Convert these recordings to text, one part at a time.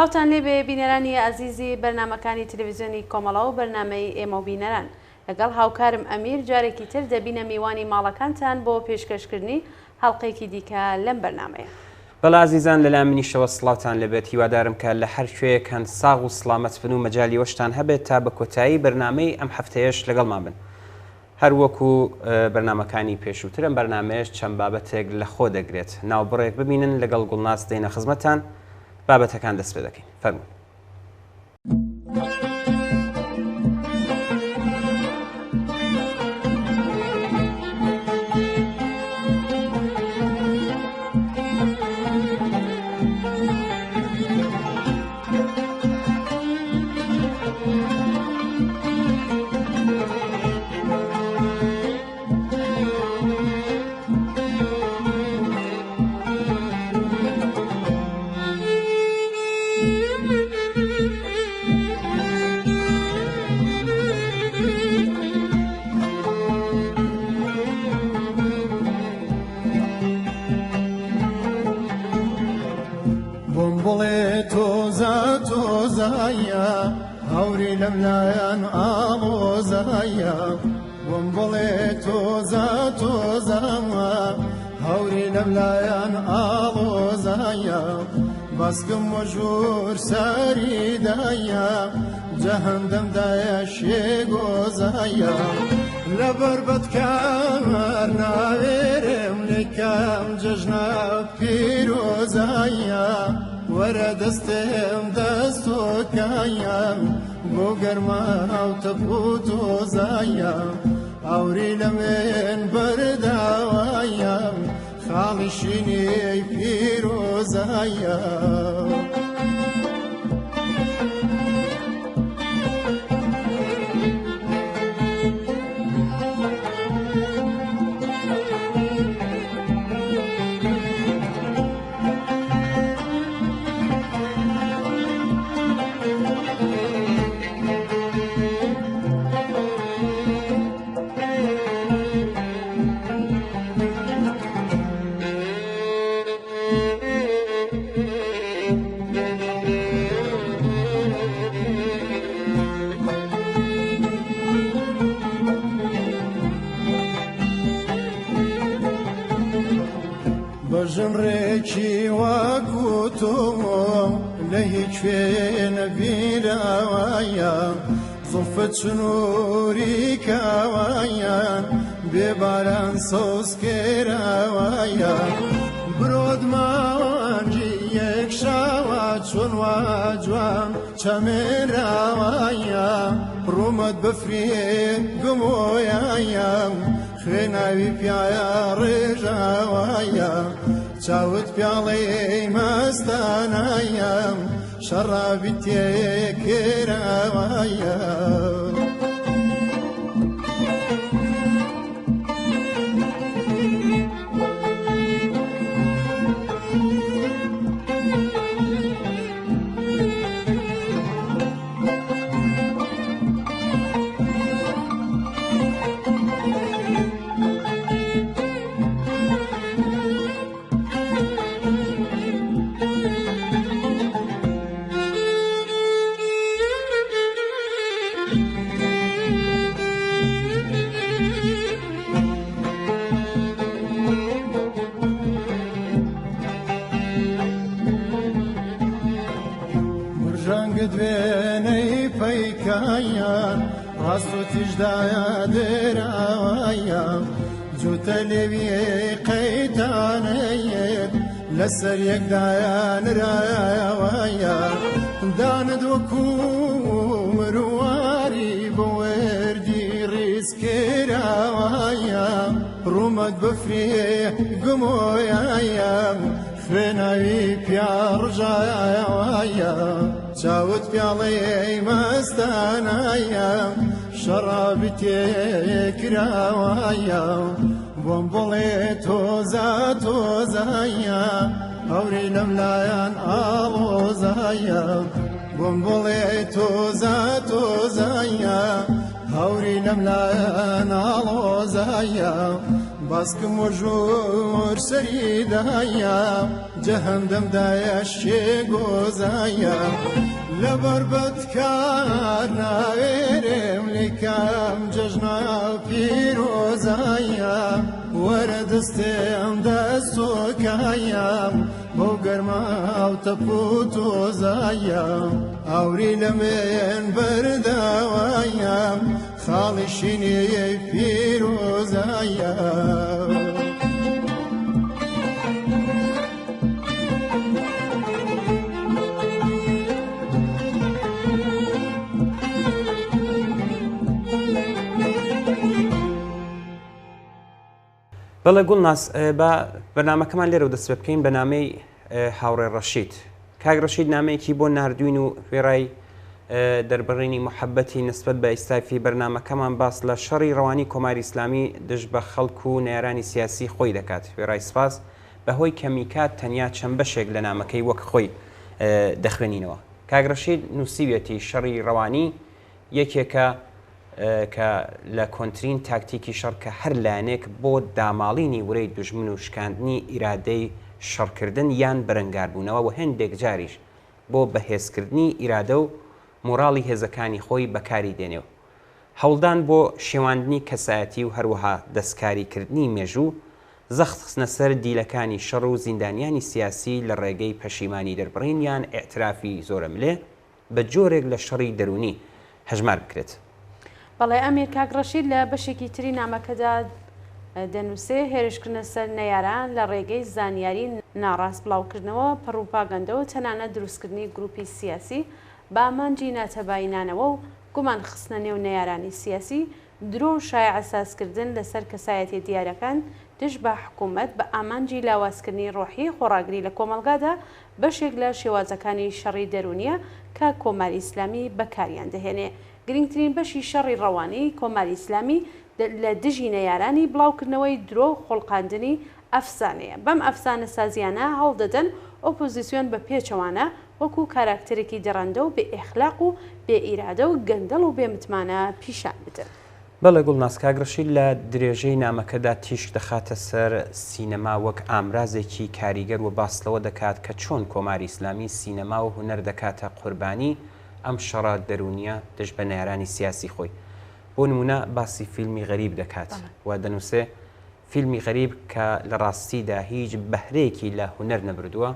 سڵاوتان لێبێ بینەرانی ئازیزی بەرنامەکانی تەلەڤیزیۆنی کۆمەڵە و بەرنامەی ئێمە و بینەران لەگەڵ هاوکارم ئەمیر جارێکی تر دەبینە میوانی ماڵەکانتان بۆ پێشکەشکردنی هەڵقەیەکی دیکە لەم بەرنامەیە. بەڵا عزیزان لەلا منیشەوە سڵاوتان لەبێت هیوادارم کە لە هەر شوەیەکان ساغ و سڵامەت بن و مەجالیەوەشتان هەبێت تا بە کۆتایی بەرنامەی ئەم هەفتەیەش لەگەڵمان بن. هەر وەکو بەرنامەکانی پێشووترم بەرنامەیەش چەند بابەتێک لە خۆ دەگرێت ناوبڕێک ببینن لەگەڵ گوڵناس دێنە خزمەتان بابەتەکان دەست پێ دەکەین. فەرمووی. هوري لملايان آغوزايا بومبولي توزا هوري لملايان آغوزايا باسكم وجور ساري دايا جهنم دايا شيغوزايا لبربت كامر ناويرم لكام ججنا بيروزايا ورا دستم دستو كايام بوغر ما او تفوتو زايا اوري لمن برداوايا خالشيني بيرو زايا بجمركي وكوتو لهيك فين بيلاوايا صفت شنوري كوايا بباران صوص كراوايا برود مانجي يكشاوات شون واجوان شمن راوايا رومت بفريق قمويايا خناوي بيايا رجاوايا شاوت بيالي مستانايا شرابي تيكراوايا دوێنەی پەیکایان ڕاست و تیژدایە دێراوایە جوتە لێویێ قەیتانەیەت لەسەر یەکدایانرایەوایە دانت وەکو مرواری بۆ وەردی ڕیزکراوایە ڕوومەت بفرێ گمۆیایە خوێناوی پیاڕژایەوایە چاوت پیاڵەی مەستانایە شەڕابی تێکراوایە بۆم بڵێ تۆزایە هەوری لەملایەن ئاڵۆزایە بۆم بڵێ تۆزایە هەوری لەملایەن ئاڵۆزایە باسکم و ژۆر سەریدایە جەهەندەمدایە شێگۆزایە لەبەر بەدکار ناوێرم لێکام جەژنا پیرۆزایە وەرە دەستێم دەستۆکایە بۆ گەرماو تەپ و تۆزایە ئاوری لە من بەرداوایە خاڵی شینەیەی پیرۆزایە بەڵێ گوڵناس بە بەنامەکەمان لێرە و دەست پێ بکەین بە نامەی هاوڕێ ڕەشید کاک ڕەشید نامەیەکی بۆ ناردوین و وێڕای دەربڕینی محەبەتی نسبەت بە ئیستافی بەرنمەکەمان باس لە شەڕی ڕەوانی کۆماری ئیسلامی دژ بە خەڵک و نێرانی سیاسی خۆی دەکات وێڕای سپاس بەهۆی کەمیکات تەنیا چەند بەشێک لە نامەکەی وەک خۆی دەخوێنینەوە کاک ڕەشید نووسیوێتی شەڕی ڕەوانی یەکێکە کە لە کۆنتترین تاکتیکی شەڕ کە هەر لایەنێک بۆ داماڵینی ورەی دوژمن و شکاندنی ئیرادەی شەڕکردن یان بەرەنگاربوونەوە و هەندێک جاریش بۆ بەهێزکردنی ئیرادە و مۆراڵی هێزەکانی خۆی بەکاری دێنێەوە هەوڵدان بۆ شێواندنی کەسایەتی و هەروەها دەستکاریکردنی مێژوو زەخت خستنە سەر دیلەکانی شەڕ و زیندانیانی سیاسی لە ڕێگەی پەشیمانی دەربڕین یان ئێعترافی زۆرەملێ بە جۆرێک لە شەڕی دەرونی هەژمار بکرێت. بەڵێ ئەمیر کاک ڕەشید لە بەشێکی تری نامەکەدا دەنووسێ هێرشکردنە سەر نەیاران لە ڕێگەی زانیاری ناڕاست بڵاوکردنەوە پەڕوپاگەندەوە تەنانەت دروستکردنی گروپی سیاسی بە ئامانجی ناتەباینانەوە و گومان خستنە نێو نەیارانی سیاسی درۆ و شایع ئەساسکردن لەسەر کەسایەتی دیارەکان دژ بە حکوومەت بە ئامانجی لاوازکردنی ڕۆحی خۆڕاگری لە کۆمەلگادا بەشێک لە شێوازەکانی شەڕی دەرونیە کە کۆماری ئیسلامی بەکاریان دەهێنێ. گرنگترین بەشی شەڕی ڕەوانی کۆماری ئیسلامی لە دژی نەیارانی بڵاوکردنەوەی درۆ خۆڵقاندنی ئەفسانەیە. بەم ئەفسانە سازیانە هەڵدەدەن ئۆپۆزیسیۆن بە پێچەوانە وەکو کاراکتەرێکی دەڕەندە و بێ ئێخلاق و بێ ئیرادە و گەندەڵ و بێمتمانە پیشان بدەن. بەڵێ گوڵناس کاک ڕەشید لە درێژەی نامەکەدا تیشک دەخاتە سەر سینەما وەک ئامرازێکی کاریگەر و باستەوە دەکات کە چۆن کۆماری ئیسلامی سینەما و هونەر دەکاتە قوربانی ئەم شەڕە دەرونیە دژ بە نەیارانی سیاسی خۆی. بۆ نمونە باسی فیلمی غەریب دەکات و دەنووسێ فیلمی غەریب کە لە ڕاستیدا هیچ بەهرەیەکی لە هونەر نەبردووە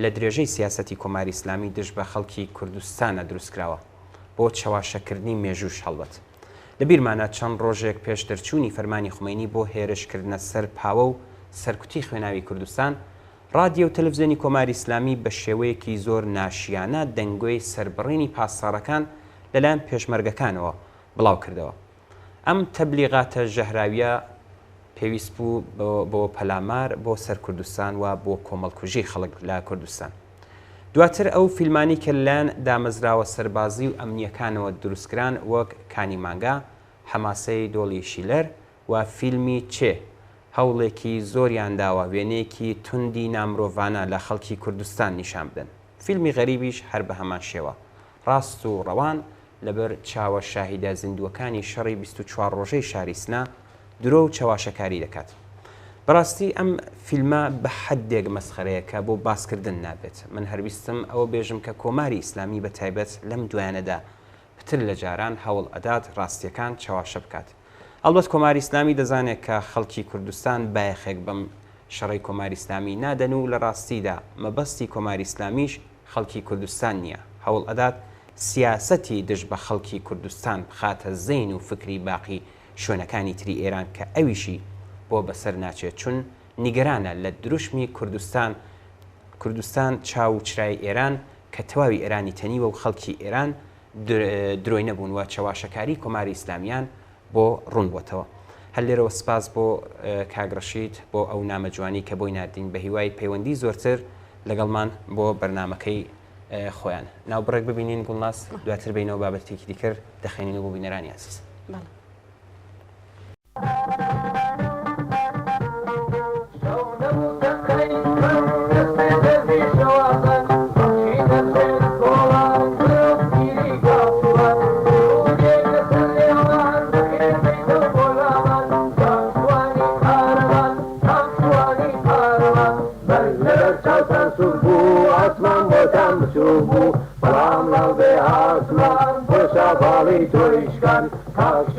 لە درێژەی سیاسەتی کۆماری ئیسلامی دژ بە خەڵکی کوردستانە دروستکراوە بۆ چاواشەکردنی مێژوش هەڵبەت. لەبیرمانە چەند ڕۆژێک پێش دەرچوونی فەرمانی خومینی بۆ هێرشکردنە سەر پاوە و سەرکوتی خوێناوی کوردستان ڕادیۆ و تەلەڤیزیۆنی کۆماری ئیسلامی بە شێوەیەکی زۆر ناشیانە دەنگۆی سەربڕینی پاسەڕەکان لەلایەن پێشمەرگەکانەوە بڵاو کردەوە. ئەم تەبلیغاتە ژەهراویە پێویست بوو بۆ پەلامار بۆ سەر کوردستان و بۆ کۆمەڵکوژی خەڵک لە کوردستان. دواتر ئەو فیلمانی کە لەلایەن دامەزراوە سەربازی و ئەمنیەکانەوە دروستکران وەک کانی مانگا، حەماسەی دۆڵی شیلەر و فیلمی چێ هەوڵێکی زۆریان داوە وێنەیەکی توندی نامرۆڤانە لە خەڵکی کوردستان نیشان بدەن. فیلمی غەریبیش هەر بە هەمان شێوە ڕاست و ڕەوان لەبەر چاوە شاهیدە زیندووەکانی شەڕی 24 ڕۆژەی شاریسنا درۆ و چاواشەکاری دەکات. بەڕاستی ئەم فیلمە بە حەدێک مەسخەرەیەکە بۆ باسکردن نابێت. من هەرویستم ئەوە بێژم کە کۆماری ئیسلامی بە تایبەت لەم دوایانەدا پتر لە جاران هەوڵ ئەدات ڕاستیەکان چاواشە بکات. ئەلبەت کۆماری ئیسلامی دەزانێت کە خەڵکی کوردستان بایەخێک بەم شەڕی کۆماری ئیسلامی نادەن و لە ڕاستیدا مەبەستی کۆماری ئیسلامیش خەڵکی کوردستان نییە. هەوڵ ئەدات سیاسەتی دژ بە خەڵکی کوردستان بخاتە زەین و فکری باقی شوێنەکانی تری ئێران کە ئەویشی بۆ بەسەر ناچێت چون نیگەرانە لە دروشمی کوردستان چاو چرای ئێران کە تەواوی ئێرانی تەنیوە و خەڵکی ئێران درۆی نەبوون و چاواشەکاری کۆماری ئیسلامیان بۆ ڕوون بووەتەوە. هەر لێرەوە سپاس بۆ کاک ڕەشید بۆ ئەو نامەجوانی کە بۆی ناردین بە هیوای پەیوەندی زۆرتر لەگەڵمان بۆ بەرنمەکەی خۆیان. ناوبڕێک ببینین گوڵناس دواتر بینەوە بابەتێکی دیکە دەخێنین بۆ بینەرانی ئاساس.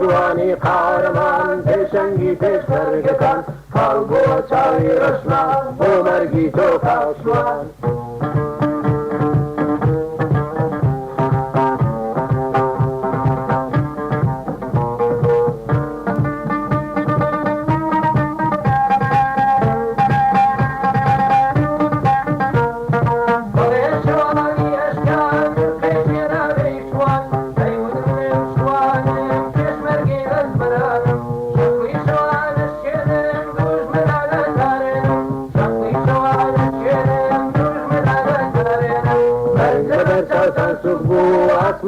کاکشوانی قارەمان پێشەنگی پێشمەرگەکان کاڵ بۆ چاوی ڕەشمان بۆ مەرگی تۆ کاکشوان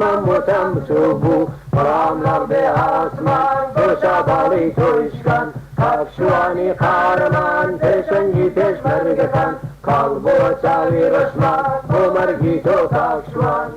ئاسمان بۆتان بچوو بوو بەڵام لەڕ بێ ئاسمان دۆشا باڵی تۆیشکان کاکشوانی قارەمان پێشەنگی پێشمەرگەکان کاڵ بۆ چاوی ڕەشمان بۆ مەرگی تۆ کاکشوان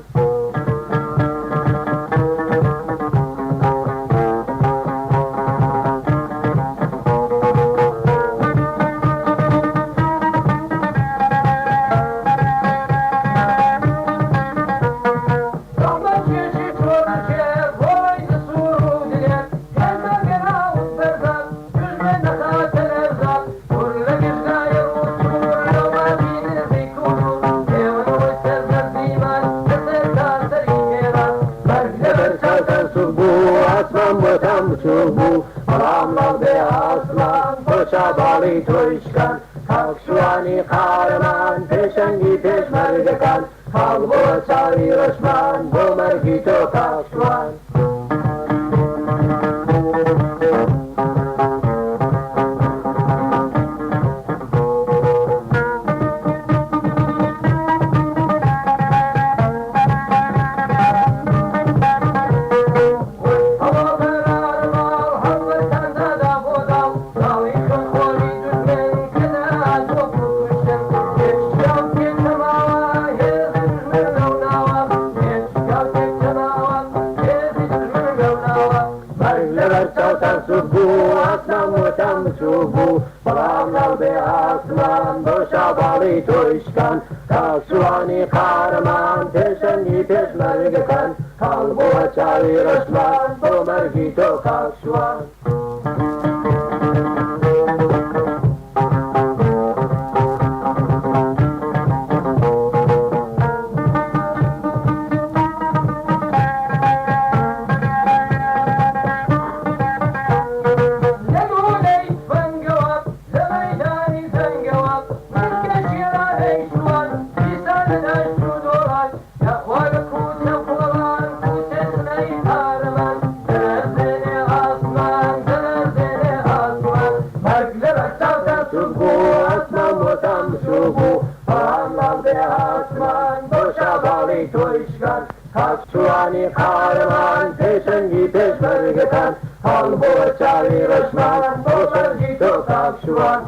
باڵی تۆیشکان کاکشوانی قارەمان پێشەنگی پێشمەرگەکان کاڵ بۆ چاوی ڕەشمان بۆ مەرگی تۆ کاکشوان بەڵام لەڵ بێ ئاسمان دۆشا باڵی تۆیشکان کاکشوانی قارەمان پێشەنگی پێشمەرگەکان کاڵ بۆ چاوی ڕەشمان بۆ مەرگی تۆ کاکشوان کاکشوانی قارەمان پێشەنگی پێشمەرگەکان هەڵ بۆ چاوی ڕەشمان بۆ مەرگی تۆ کاکشوان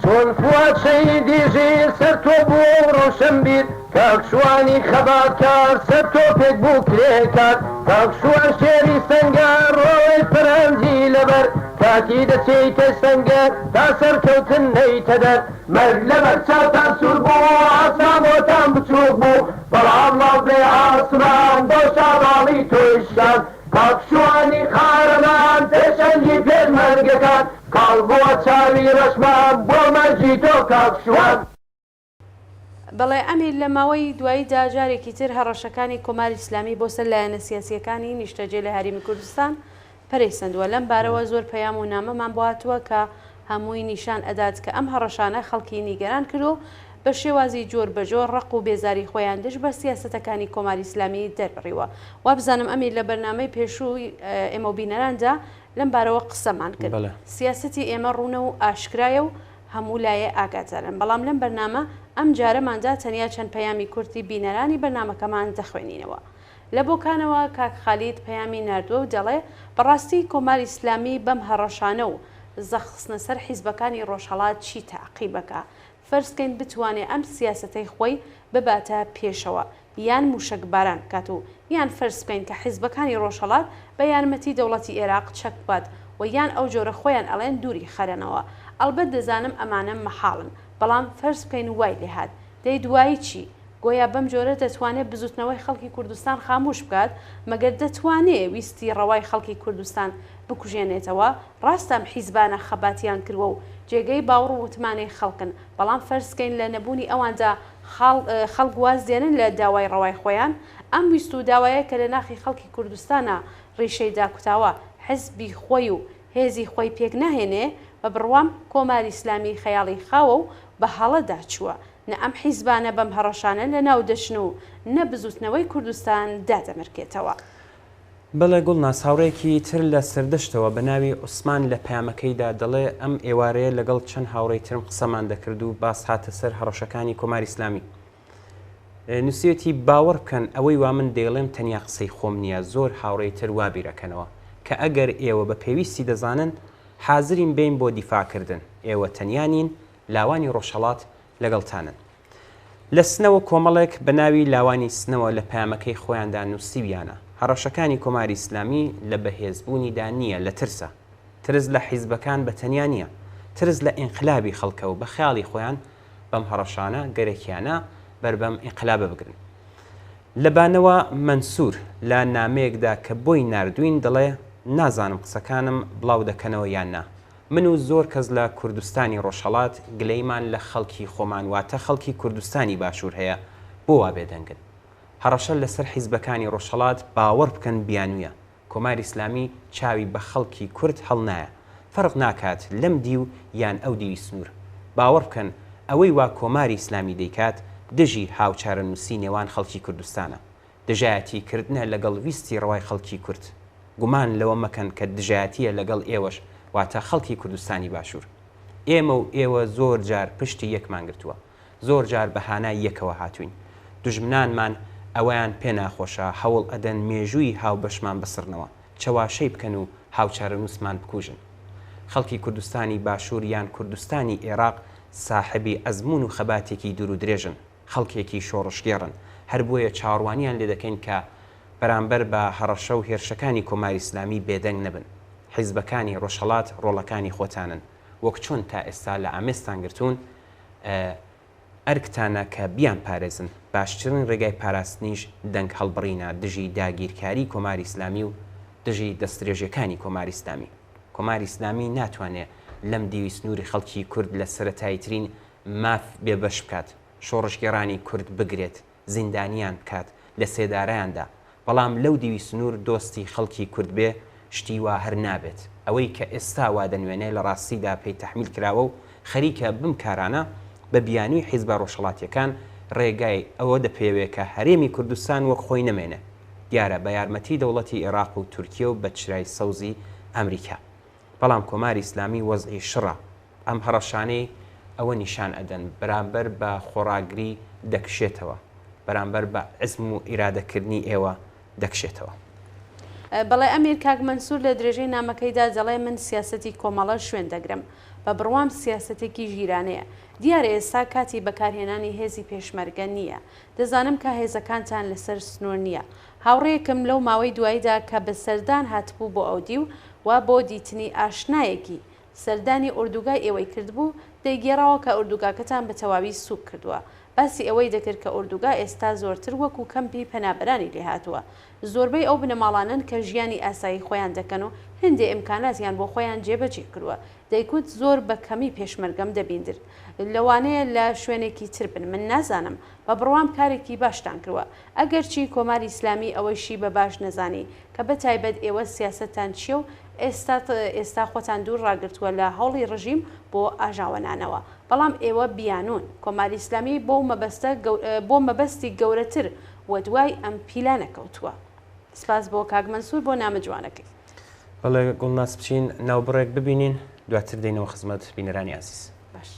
چۆن فواد شەیدیژی سەر تۆ بۆ ڕۆشنبیر کاکشوانی خەباتکار سەر تۆ پێک بوو کرێکات کاکشوان شێری سەنگار ڕۆی پەرەنجی لەبەر کاتی دەچێتە سەنگەر تا سەرکەوتن نەیتە دەر مەرگ لەبەر چاوتان سوور بوو ئاسمان بۆتان بچووک بوو بەڵام لەڵ بێ ئاسمان دۆشا باڵی تۆیشکان کاکشوانی قارەمان پێشەنگی پێشمەرگەکان کاڵ بۆ چاوی ڕەشمان بۆ مەرجی تۆ کاکشوان بەڵێ ئەمیر لە ماوەی دواییدا جارێکی تر هەڕەشەکانی کۆماری ئیسلامی بۆ سەر لایەنە سیاسیەکانی نیشتەجێ لە هەرێمی کوردستان پەرەیسەندووە. لەم بارەوە زۆر پەیام و نامەمان بۆ هاتووە کە هەمووی نیشان ئەدات کە ئەم هەڕەشانە خەڵکی نیگەران کردو بە شێوازی جۆر بەجۆر ڕق و بێزاری خۆیان دژ بە سیاسەتەکانی کۆماری ئیسلامی دەربڕیوە. وا بزانم ئەمیر لە بەرنامەی پێشووی ئێمە بینەراندا لەم بارەوە قسەمان کرد. سیاسەتی ئێمە ڕوونە و ئاشکرایە و هەموو لایە ئاگادارن، بەڵام لەم بەرنامە ئەم جارەماندا تەنیا چەند پەیامی کورتی بینەرانی بەرنامەکەمان دەخوێنینەوە. لە بۆکانەوە کاک خالید پەیامی ناردووە و دەڵێ بەڕاستی کۆماری ئیسلامی بەم هەڕەشانە و زەخستنە سەر حیزبەکانی ڕۆژهەڵات چی تاقیبەکە، فەرزکەین بتوانێت ئەم سیاسەتەی خۆی بباتە پێشەوە یان موشکباران بکات و یان فەرز بکەین کە حیزبەکانی ڕۆژهەڵات بە یارمەتی دەوڵەتی عێراق چەک بات و یان ئەو جۆرە خۆیان ئەڵێن دووری خەرەنەوە. ئەلبەت دەزانم ئەمانە مەحاڵن، بەڵام فەرز بکەین وای لێهات دەی دوایی چی؟ گۆیا بەم جۆرە دەتوانێت بزوتنەوەی خەڵکی کوردستان خاموش بکات، مەگەر دەتوانێت ویستی ڕەوای خەڵکی کوردستان بکوژێنێتەوە. ڕاستەم حیزبانە خەباتیان کردووە و جێگەی باوەڕ و وتمانەی خەڵکن، بەڵام فەرزکەین لە نەبوونی ئەواندا خەڵک واز دێنن لە داوای ڕەوای خۆیان. ئەم ویست و داوایە کە لە ناخی خەڵکی کوردستانە ڕیشەی داکوتاوە حزبی خۆی و هێزی خۆی پێک ناهێنێ بە بڕوام کۆماری ئیسلامی خەیاڵی خاوە و بە هەڵەدا چووە. نە ئەم حیزبانە بەم هەڕەشانە لە ناو دەچن و نەبزوتنەوەی کوردستان دادەمرکێتەوە. بەڵێ گوڵناس هاوڕێکی تر لە سەردەشتەوە بە ناوی عوسمان لە پەیامەکەیدا دەڵێ ئەم ئێوارەیە لەگەڵ چەند هاوڕێی ترم قسەمان دەکرد و باس هاتە سەر هەڕەشەکانی کۆماری ئیسلامی. نووسەتی باوەڕ بکەن ئەوەی وا من دەیڵێم تەنیا قسەی خۆم نییە، زۆر هاوڕێی تر وابیرەکەنەوە کە ئەگەر ئێوە بە پێویستی دەزانن حازرین بین بۆ دیفاکردن، ئێوە تەنیانین لاوانی ڕۆژهەڵات لەگەڵتانن. لە سنەوە کۆمەڵێک بە ناوی لاوانی سنەوە لە پەیامەکەی خۆیاندا نووسیویانە هەڕەشەکانی کۆماری ئیسلامی لە بەهێزبوونیدا نییە، لە ترسە، ترس لە حیزبەکان بە تەنیا نییە، ترس لە ئینقلابی خەڵکە و بە خەیاڵی خۆیان بەم هەڕەشانە گەرەکیانە بەربەم ئینقلابە بگرن. لەبانەوە منسوور لە نامەیەکدا کە بۆی نردوین دەڵێ نازانم قسەکانم بڵاو دەکەنەوە یان نا. من و زۆر کەس لە کوردستانی ڕۆژهەڵات گلەیمان لە خەڵکی خۆمان واتە خەڵکی کوردستانی باشوور هەیە بۆ وا بێدەنگن. هەڕەشە لەسەر حیزبەکانی ڕۆژهەڵات باوەڕ بکەن بیانویە. کۆماری ئیسلامی چاوی بە خەڵکی کورد هەڵنایە، فەرق ناکات لەم دیو یان ئەو دیوی سنوور. باوەڕ بکەن ئەوەی وا کۆماری ئیسلامی دەیکات دژی هاوچارە نووسی نێوان خەڵکی کوردستانە، دژایەتی کردنە لەگەڵ ویستی ڕەوای خەڵکی کورد. گومان لەوە مەکەن کە دژایەتیە لەگەڵ ئێوەش واتە خەڵکی کوردستانی باشوور. ئێمە و ئێوە زۆر جار پشتی یەکمان گرتووە، زۆر جار بەهانای یەکەوە هاتوین. دژمنانمان ئەویان پێ ناخۆشە هەوڵ ئەدەن مێژووی هاو بەشمان بسڕنەوە، چەواشەی بکەن و هاوچارە نووسمان بکوژن. خەڵکی کوردستانی باشوور یان کوردستانی عێراق ساحبی ئەزمون و خەباتێکی دوور و درێژن، خەڵکێکی شۆڕشگێڕن، هەر بۆیە چاوەڕوانیان لێ دەکەین کە بەرامبەر بە هەڕەشە و هێرشەکانی کۆماری ئیسلامی بێدەنگ نەبن. حیزبەکانی ڕۆژهەڵات ڕۆڵەکانی خۆتانن، وەک چۆن تا ئێستا لە ئامێستان گرتوون ئەرکتانە کە بیان پارێزن. باشترین ڕێگای پاراستنیش دەنگ هەڵبڕینە دژی داگیرکاری کۆماری ئیسلامی و دژی دەستدرێژەکانی کۆماری ئیسلامی. کۆماری ئیسلامی ناتوانێت لەم دیوی سنووری خەڵکی کورد لە سەرەتاییترین ماف بێبەش بکات، شۆڕشگێڕانی کورد بگرێت، زیندانیان بکات لە سێدارایاندا. بەڵام لەو دیوی سنوور دۆستی خەڵکی کورد بێ شتی وا هەر نابێت. ئەوەی کە ئێستا وا دەنوێنێ لە ڕاستیدا پێی تەحمیل کراوە و خەریکە بم کارانە بە بیانووی حیزبە ڕۆژهەڵاتیەکان ڕێگای ئەوە دەپێوێت کە هەرێمی کوردستان وەک خۆی نەمێنێ، دیارە بە یارمەتی دەوڵەتی عێراق و تورکیە و بە چرای سەوزی ئەمریکا. بەڵام کۆماری ئیسلامی وەزعی شڕە. ئەم هەڕەشانەی ئەوە نیشان ئەدەن بەرامبەر بە خۆراگری دەکشێتەوە، بەرامبەر بە عزم و ئیرادەکردنی ئێوە دەکشێتەوە. بەڵێ ئەمیر کاک مەنسوور لە درێژەی نامەکەیدا دەڵێ من سیاسەتی کۆمەڵە شوێن دەگرم، بە بڕوام سیاسەتێکی ژیرانەیە. دیارە ئێستا کاتی بەکارهێنانی هێزی پێشمەرگە نییە. دەزانم کە هێزەکانتان لەسەر سنوور نییە. هاوڕێیەکم لەو ماوەی دواییدا کە بە سەردان هاتبوو بۆ ئەو دیو و بۆ دیتنی ئاشنایەکی سەردانی ئوردوگای ئێوەی کردبوو دەیگێڕاوە کە ئوردوگاکەتان بە تەواوی سوک کردووە. باسی ئەوەی دەکرد کە ئوردوگا ئێستا زۆرتر وەکو کەمپی پەنابەرانی لێهاتووە. زۆربەی ئەو بنەماڵانن کە ژیانی ئاسایی خۆیان دەکەن و هەندێ ئیمکاناتیان بۆ خۆیان جێبەجێ کردووە. دەیکوت زۆر بە کەمی پێشمەرگەم دەبیندر، لەوانەیە لە شوێنێکی تر بن، من نازانم، بە بڕوام کارێکی باشتان کردووە. ئەگەرچی کۆماری ئیسلامی ئەوەیشی بە باش نەزانی کە بەتایبەت ئێوە سیاسەتان چییە و ئێستا خۆتان دوور ڕاگرتووە لە هەوڵی ڕژیم بۆ ئاژاوەنانەوە. بەڵام ئێوە بیانون کۆماری ئیسلامی بۆ مەبەستی گەورەتر وە دوای ئەم پیلانە کەوتووە. سپاس بۆ کاک مەنسوور بۆ نامە جوانەکەی. بەڵێ گوڵناس بچین ناوبڕێک ببینین دواتر دێنەوە خزمەت بینەرانی ئازیز. باش.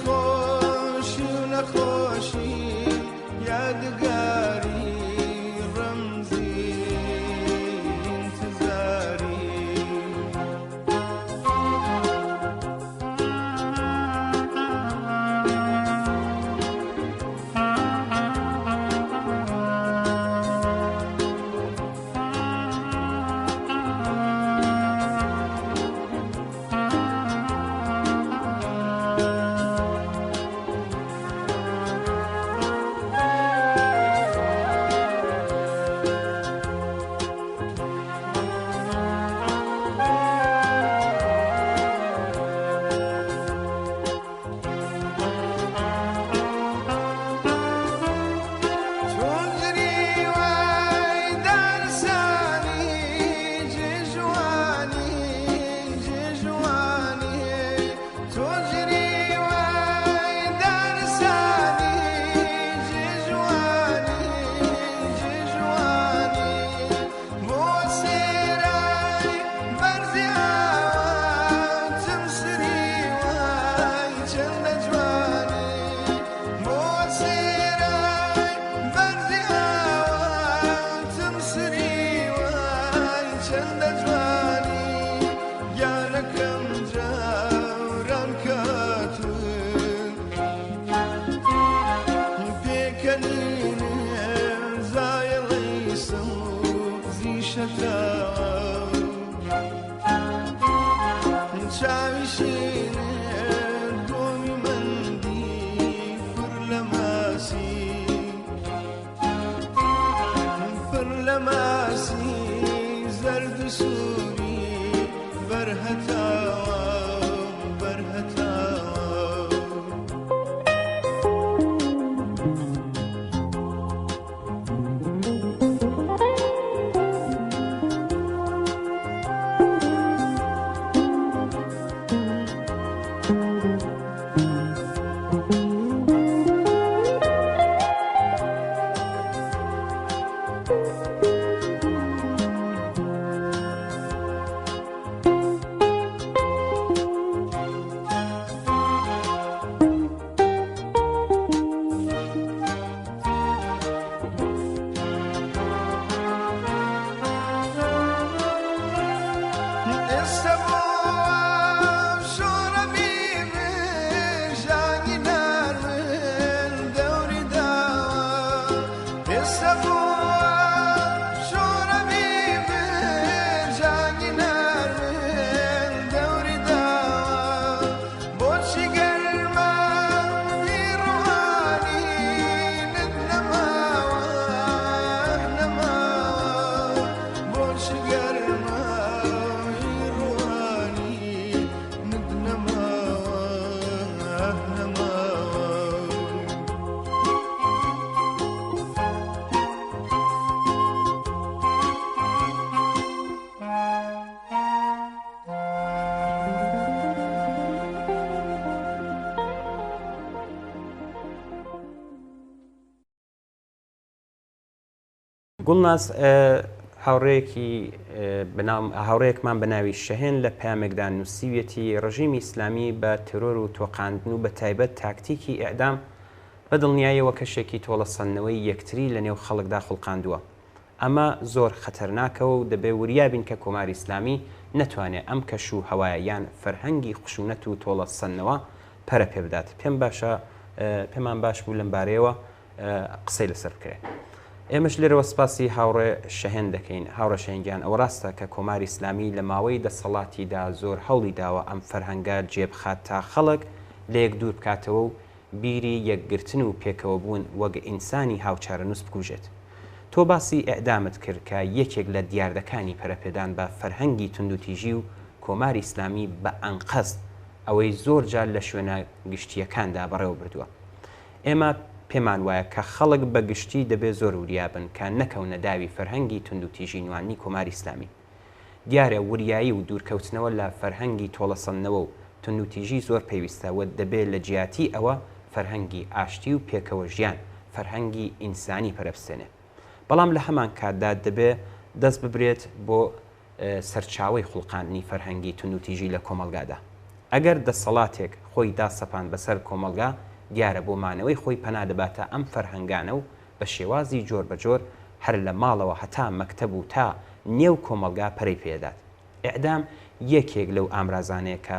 خۆشی و نەخۆشی یادگاری ڕەمزی انتزاری گوڵناس هاوڕەیەکمان بە ناوی شەهێن لە پامێکدا نووسیوێتی ڕژیمی ئیسلامی بە ترۆر و تۆقاندن و بە تایبەت تاکتیکی ئێعدام بە دڵنیاییەوە کەشێکی تۆڵەسەندنەوەی یەکتری لە نێو خەڵکدا خوڵقاندووە. ئەمە زۆر خەتەرناکەوە و دەبێ وریابین کە کۆماری ئیسلامی نەتوانێت ئەم کەش و هەوایەیان فەرهەنگی خشونەت و تۆڵەسەندنەوە پەرە پێ بدات. پێمان باش بوو لەم بارەیەوە قسەی لەسەر بکرێت. ئێمەش لێرەوە سپاسی هاوڕێ شەهێن دەکەین. هاوڕە شەهێنگیان، ئەوە ڕاستە کە کۆماری ئیسلامی لە ماوەی دەسەڵاتیدا زۆر هەوڵی داوە ئەم فەرهەنگە جێبخات تا خەڵک لە یەک دوور بکاتەوە و بیری یەکگرتن و پێکەوە بوون وەک ئینسانی هاوچارەنووس بکوژێت. تۆ باسی ئەعدامت کرد کە یەکێک لە دیاردەکانی پەرەپێدان بە فەرهەنگی توندوتیژی و کۆماری ئیسلامی بە ئەنقەست ئەوەی زۆر جار لە شوێنە گشتیەکاندا بەڕێوە بردووە. ئێمە پێمان وایە کە خەڵک بە گشتی دەبێت زۆر وریابن کە نەکەونە داوی فەرهەنگی توندوتیژی نوانی کۆماری ئیسلامی. دیارە وریایی و دوورکەوتنەوە لە فەرهەنگی تۆڵەسەندنەوە و توندوتیژی زۆر پێویستەوە دەبێت لە جیاتی ئەوە فەرهەنگی ئاشتی و پێکەوە ژیان، فەرهەنگی ئینسانی پەرەبستێنێ. بەڵام لە هەمان کاتدا دەبێت دەست ببرێت بۆ سەرچاوی خوڵقاندنی فەرهەنگی توندوتیژی لە کۆمەلگادا. ئەگەر دەسەڵاتێک خۆی داسەپان بەسەر کۆمەلگا دیارە بۆ مانەوەی خۆی پەنا دەباتە ئەم فەرهەنگانە و بە شێوازی جۆر بە جۆر هەر لە ماڵەوە هەتا مەکتەب و تا نێو کۆمەلگا پەرەی پێدات. ئێعدام یەکێک لەو ئامرازانەیە کە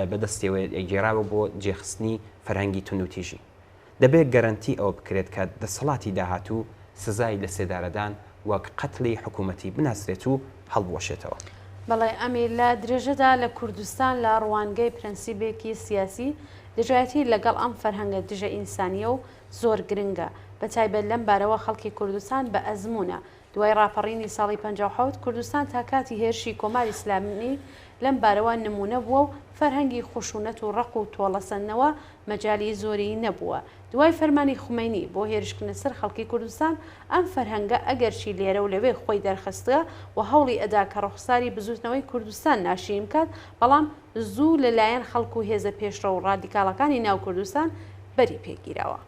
بەدەستەوە گێراوە بۆ جێخستنی فەرهەنگی تونوتیژی. دەبێت گەرانتی ئەوە بکرێت کە دەسەڵاتی داهاتوو سزای لە سێدارەدان وەک قەتڵی حکوومەتی بناسرێت و هەڵبوەشێتەوە. بەڵێ ئەمیر لە درێژەدا لە کوردستان لە ڕوانگەی پرەنسیبێکی سیاسی دژایەتی لەگەڵ ئەم فەرهەنگە دژە ئینسانیە و زۆر گرنگە بە تایبەت لەم بارەوە خەڵکی کوردستان بە ئەزمونە. دوای ڕاپەڕینی ساڵی 57 کوردستان تا کاتی هێرشی کۆماری ئیسلامی لەم بارەوە نمونە بووە و فەرهەنگی خشونەت و ڕق و تۆڵەسەندنەوە مەجالی زۆری نەبووە. دوای فەرمانی خومینی بۆ هێرشکردنە سەر خەڵکی کوردستان ئەم فەرهەنگە ئەگەرچی لێرە و لەوێ خۆی دەرخستە و هەوڵی ئەدا کە ڕوخساری بزوتنەوەی کوردستان ناشرین بکات، بەڵام زوو لەلایەن خەڵکو و هێزە پێشڕە و ڕادیکاڵەکانی ناو کوردستان بەری پێگیرەوە.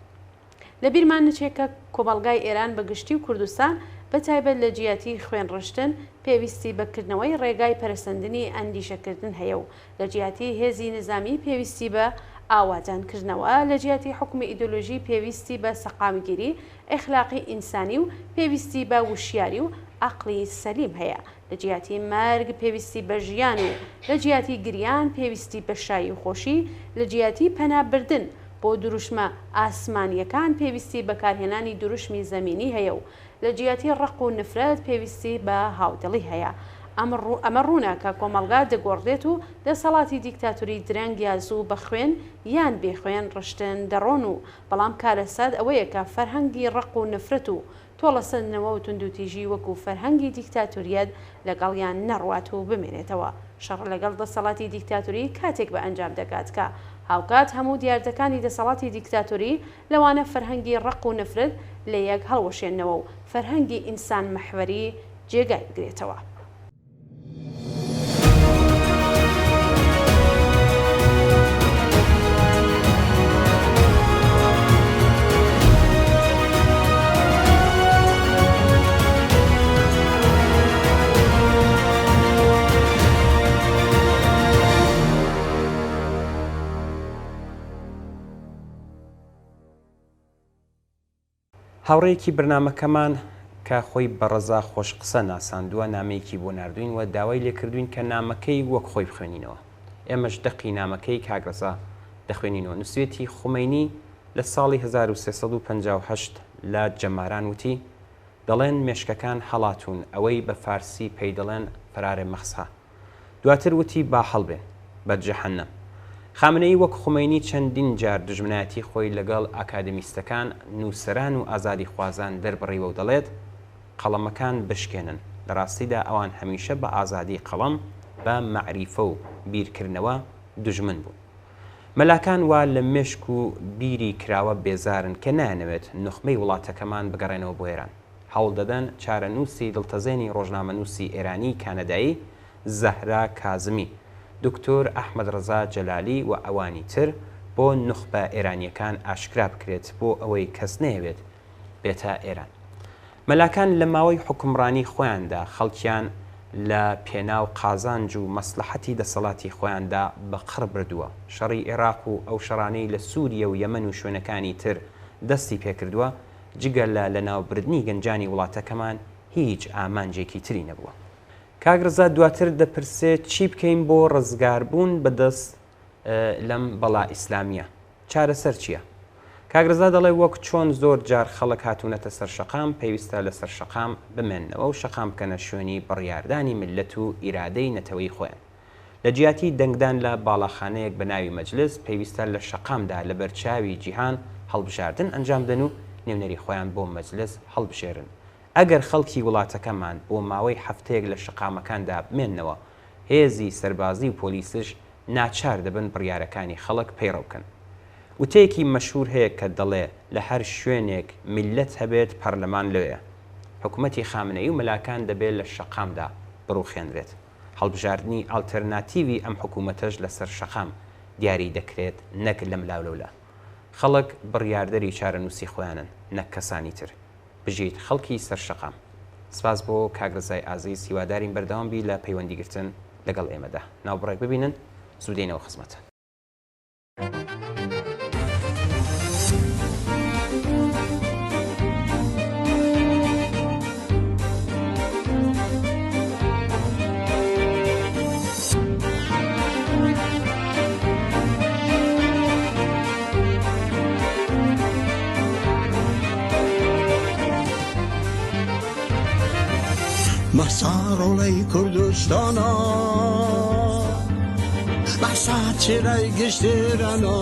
لە بیرمان نچێکە کۆمەڵگای ئێران بەگشتی و کوردستان بە تایبەت لە جیاتی خوێن ڕشتن پێویستی بەکردنەوەی ڕێگای پەرسەندنی ئەندیشەکردن هەیە و لە جیاتی هێزی نظامی پێویستی بە ئاوادانکردنەوە، لە جیاتی حکومی ئیدۆلۆژی پێویستی بە سەقامگیری ئەخلاقی ئینسانی و پێویستی بە وشیاری و عەقڵی سەلیم هەیە، لە جیاتی مەرگ پێویستی بە ژیان و لە جیاتی گریان پێویستی بە شایی و خۆشی، لە جیاتی پەنابردن بۆ دروشمە ئاسمانیەکان پێویستی بەکارهێنانی دروشمی زەمینی هەیە و لە جیاتی ڕق و نفرەت پێویستی بە هاودڵی هەیە. ئەمە ڕوونە کە کۆمەڵگا دەگۆڕدێت و دەسەڵاتی دیکتاتوری درەنگ یا زوو بە خوێن یان بێخوێن ڕشتن دەڕۆن و بەڵام کارەسات ئەوەیە کە فەرهەنگی ڕق و نفرەت و تۆڵەسەندنەوە و توندوتیژی وەکو فەرهەنگی دیکتاتوریەت لەگەڵیان نەڕوات و بمێنێتەوە. شەڕ لەگەڵ دەسەڵاتی دیکتاتوری کاتێک بە ئەنجام دەکات کە هاوکات هەموو دیاردەکانی دەسەڵاتی دیکتاتوری لەوانە فەرهەنگی ڕق و نفرت لە یەک هەڵوەشێنەوە و فەرهەنگی ئینسان مەحوەری جێگای بگرێتەوە. هاوڕێیەکی بەرنامەکەمان کە خۆی بەڕەزا خۆش قسە ناساندووە نامەیەکی بۆ نردوین و داوای لێکردوین کە نامەکەی وەک خۆی بخوێنینەوە. ئێمەش دەقی نامەکەی کاگرەزا دەخوێنینەوە. نووسێتی خومینی لە ساڵی 1358 لە جەماران وتی دەڵێن مێشکەکان هەڵاتون ئەوەی بە فارسی پێی دەڵێن فەرارێ مەخسا. دواتر وتی با هەڵبێن بە جەهەنەم. خامنەی وەک خومینی چەندین جار دژمنایەتی خۆی لەگەڵ ئاکادمیستەکان، نووسەران و ئازادی خوازان دەربڕیوە و دەڵێت قەڵەمەکان بشکێنن. لە ڕاستیدا ئەوان هەمیشە بە ئازادی قەڵەم بە مەعریفە و بیرکردنەوە دژمن بوو. مەلاکان وا لە مێشک و بیری کراوە بێزارن کە نانەوێت نوخمەی وڵاتەکەمان بگەڕێنەوە بۆ ئێران. هەوڵ دەدەن چارەنووسی دڵتەزێنی ڕۆژنامەنووسی ئێرانی کانەدایی زەهرا کازمی، دکتۆر ئەحمەد ڕەزا جەلالی و ئەوانی تر بۆ نوخبە ئێرانیەکان ئاشکرا بکرێت بۆ ئەوەی کەس نەیەوێت بێتە ئێران. مەلاکان لە ماوەی حکومڕانی خۆیاندا خەڵکیان لە پێناو قازانج و مەسلحەتی دەسەڵاتی خۆیاندا بە قڕ بردووە. شەڕی عێراق و ئەو شەڕانەی لە سووریە و یەمەن و شوێنەکانی تر دەستی پێکردووە، جگەل لە ناوبردنی گەنجانی وڵاتەکەمان هیچ ئامانجێکی تری نەبووە. کاگرزا دواتر دەپرسێت چی بکەین بۆ ڕزگاربوون بەدەست لەم بەڵا ئیسلامیە، چارەسەر چییە؟ کاگرزا دەڵێ وەک چۆن زۆر جار خەڵک هاتوونەتە سەر شەقام پێویستە لە سەر شەقام بمێننەوە و شەقام بکەنە شوێنی بڕیاردانی ملت و ئیرادەی نەتەوەی خۆیان. لە جیاتی دەنگدان لە باڵاخانەیەک بە ناوی مەجلس پێویستە لە شەقامدا لە بەرچاوی جیهان هەڵبژاردن ئەنجام دەن و نێونەری خۆیان بۆ مەجلس هەڵبژێرن. ئەگەر خەڵکی وڵاتەکەمان بۆ ماوەی هەفتەیەک لە شەقامەکاندا بمێننەوە، هێزی سەربازی و پۆلیسش ناچار دەبن بڕیارەکانی خەڵک پەیڕەو بکەن. وتەیەکی مەشهور هەیە کە دەڵێ لە هەر شوێنێک میلەت هەبێت پەرلەمان لەوێ. حکوومەتی خامنەیی و مەلاکان دەبێت لە شەقامدا بڕوخێنرێت. هەڵبژاردننی ئالتەرناتیڤی ئەم حکوومەتەش لەسەر شەقام دیاری دەکرێت، نەک لەم لاولەولا. خەڵک بڕیاردەری چارەنووسی خۆیانن، نەک کەسانی تر. بژیت خەڵکی سەر شەقام. سپاس بۆ کاگرزای ئازیز، هیوادارین بەردەوام بی لە پەیوەندیگرتن لەگەڵ ئێمەدا. ناوبڕێک ببینن زودینەوە خزمەتە. مسارڵەی کوردستانە بەسا چێرای گشتێرانە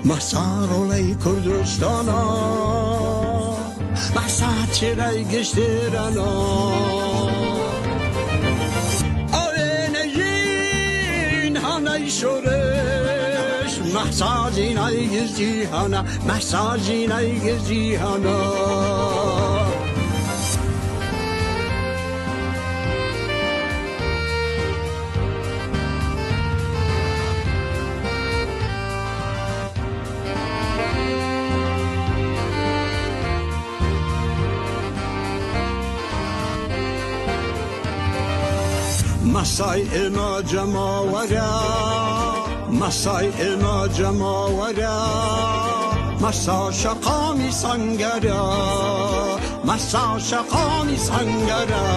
مسارڵەی کوردستانە بەسا چێرای گشتێرانە ئەوێنەژین هەنەی شۆرش مەحساجینای گزی هەنە مەحساجینای گزی هەنە مسای ئێمە جەماوەرە مسای ئێمە جەماوەرە مەسا شەقامی سەنگەرە مەسا شەقامی سەنگەرە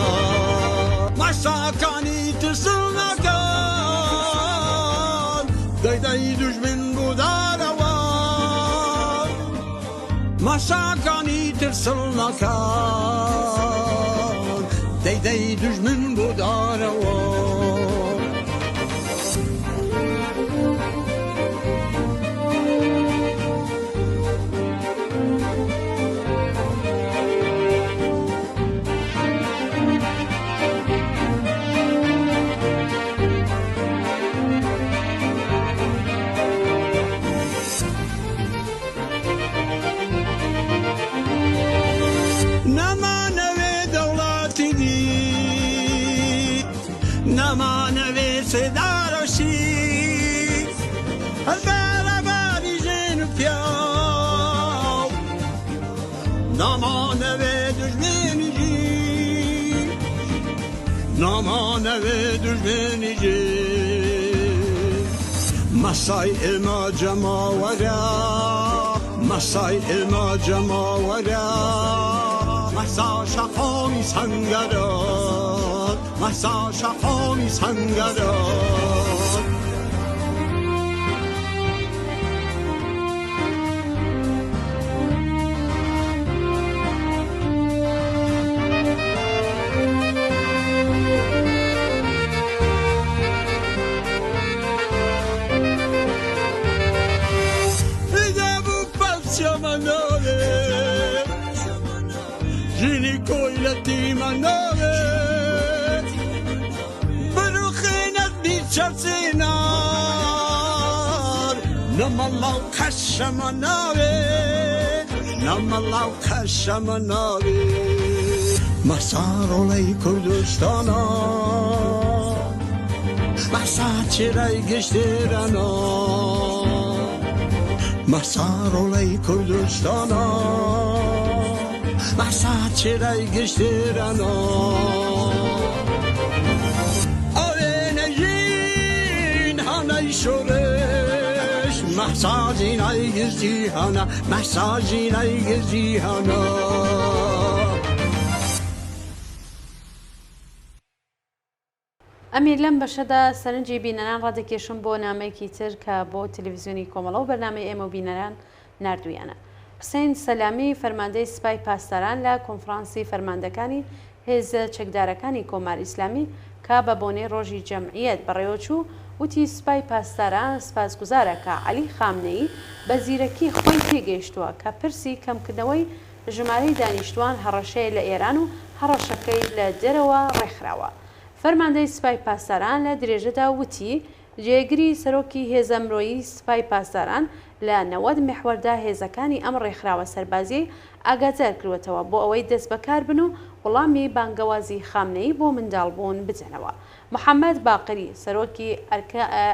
مەساکانی ترسڵ نەکەن دەیدەی دوژمن بودارەوە مەساکانی ترسڵ نەکەن دەیدەی دوژمن بودارەوە نەمانەوێ سێدارۆشی هەلبەرەباری ژێن و پیاو نامانەوێ دوژمێنیژی نامانەوێ دوژمێنیژی مەسای ئێمە جەماوەرە مەسای ئێمە جەماوەرە مەسا شەقامی سەنگەرە مەسا شەقامی سەنگەرە ئیدەبوو پەلچەمەناوێ ژینی کۆیلەتی مەناوێ چەرچێنار نەمەڵاو قەشەمە ناوێ نەمەڵاو قەشەمە ناوێ مەسارۆڵەی کوردستانە بەسا چێرای گشتێرانە مەسارۆڵەی کوردستانە بەسا چێرای گشتێرانە شورش محساجینای گزی هانا محساجینای گزی هانا ئەمیر لەم بەشەدا سەرنجی بینەران ڕادەکێشم بۆ نامەیەکی تر کە بۆ تەلەڤیزیۆنی کۆمەڵە و بەرنامەی ئێمە و بینەران نردویانە. حوسێن سەلامی فەرماندەی سوپای پاسداران لە کۆنفرانسی فەرماندەکانی هێزە چەکدارەکانی کۆماری ئیسلامی کە بە بۆنەی ڕۆژی جەمعیەت بەڕێوەچوو وتی سوپای پاسداران سپاسگوزارە کە عەلی خامنەیی بە زیرەکی خۆی تێگەیشتووە کە پرسی کەمکردنەوەی ژمارەی دانیشتوان هەڕەشەیە لە ئێران و هەڕەشەکەی لە دەرەوە ڕێکخراوە. فەرماندەی سوپای پاسداران لە درێژەدا وتی جێگیری سەرۆکی هێزە مرۆیی سوپای پاسداران لە 90 محوەردا هێزەکانی ئەم ڕێکخراوە سەربازیی ئاگادار کردوێتەوە بۆ ئەوەی دەست بەکار بن و وەڵامی بانگەوازی خامنەیی بۆ منداڵبوون بدەنەوە. محەممەد باقری سەرۆکی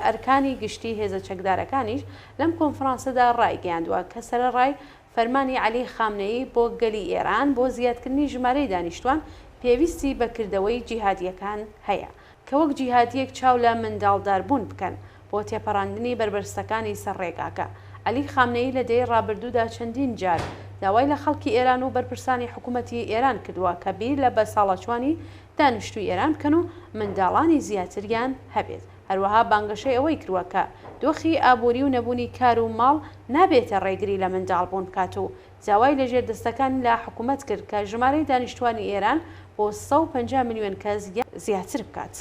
ئەرکانی گشتی هێزە چەکدارەکانیش لەم کۆنفرانسەدا ڕایگەیاندووە کە سەرەڕای فەرمانی عەلی خامنەیی بۆ گەلی ئێران بۆ زیادکردنی ژمارەی دانیشتوان پێویستی بەکردەوەی جیهادیەکان هەیە. کە وەک جیهادیەک چاو لە منداڵداربوون بکەن بۆ تێپەڕاندنی بربەرزەکانی سەرڕێگاکە. عەلی خامنەیی لە دەی ڕابردوودا چەندین جار داوای لە خەڵکی ئێران و بەرپرسانی حکوومەتی ئێران کردووە کە بیر لە بەساڵەچوانی دانیشتووی ئێران بکەن و منداڵانی زیاتریان هەبێت. هەروەها بانگەشەی ئەوەی کردووە کە دۆخی ئابووری و نەبوونی کار و ماڵ نابێتە ڕێگری لە منداڵبوون بکات و جاوای لە ژێردەستەکان لە حکوومەت کرد کە ژمارەی دانیشتوانی ئێران بۆ 150 میلیۆن کەس زیاتر بکات.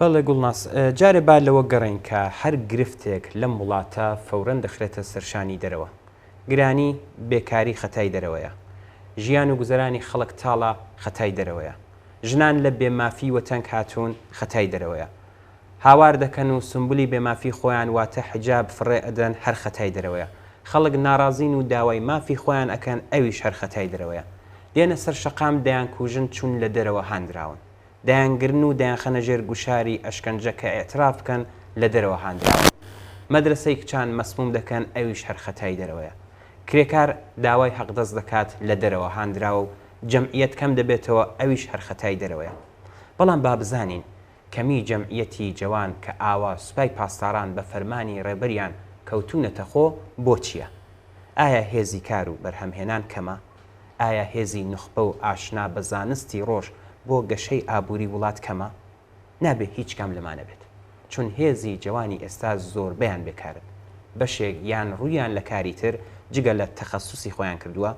بەڵێ گوڵناس جارێ با لەوە گەڕین کە هەر گرفتێک لەم وڵاتە فەورەن دەخرێتە سەرشانی دەرەوە. گرانی بێکاری خەتای دەرەوەیە، ژیان و گوزەرانی خەڵک تاڵە خەتای دەرەوەیە، ژنان لە بێمافی وەتەنگ هاتوون خەتای دەرەوەیە، هاوار دەکەن و سمبولی بێمافی خۆیان واتە حجاب فڕێ ئەدەن هەر خەتای دەرەوەیە، خەڵک ناڕازین و داوای مافی خۆیان ئەکەن ئەویش هەر خەتای دەرەوەیە، دێنە سەر شەقام دەیان کوژن چون لە دەرەوە هاندراون، دایانگرن و دایان خەنە ژێر گوشاری ئەشکەنجە کە ئێتراف بکەن لە دەرەوە هاندراون، مەدرسەی کچان مەسموم دەکەن ئەویش هەر خەتای دەرەوەیە، کرێکار داوای حەقدەست دەکات لە دەرەوە هاندراوە و جەمعیەت کەم دەبێتەوە ئەویش هەر خەتای دەرەوەیە. بەڵام با بزانین کەمی جەمعیەتی جوان کە ئاوا سوپای پاسداران بە فەرمانی ڕێبەریان کەوتونەتە خۆ بۆ چییە؟ ئایا هێزی کار و بەرهەمهێنان کەمە؟ ئایا هێزی نوخبە و ئاشنا بە زانستی ڕۆژ بۆ گەشەی ئابووری وڵات کەمە؟ نابێت هیچ کام لەمانە بێت، چون هێزی جوانی ئێستا زۆربەیان بێکارن، بەشێک یان ڕوویان لە کاری تر جگە لە تەخەسوسی خۆیان کردووە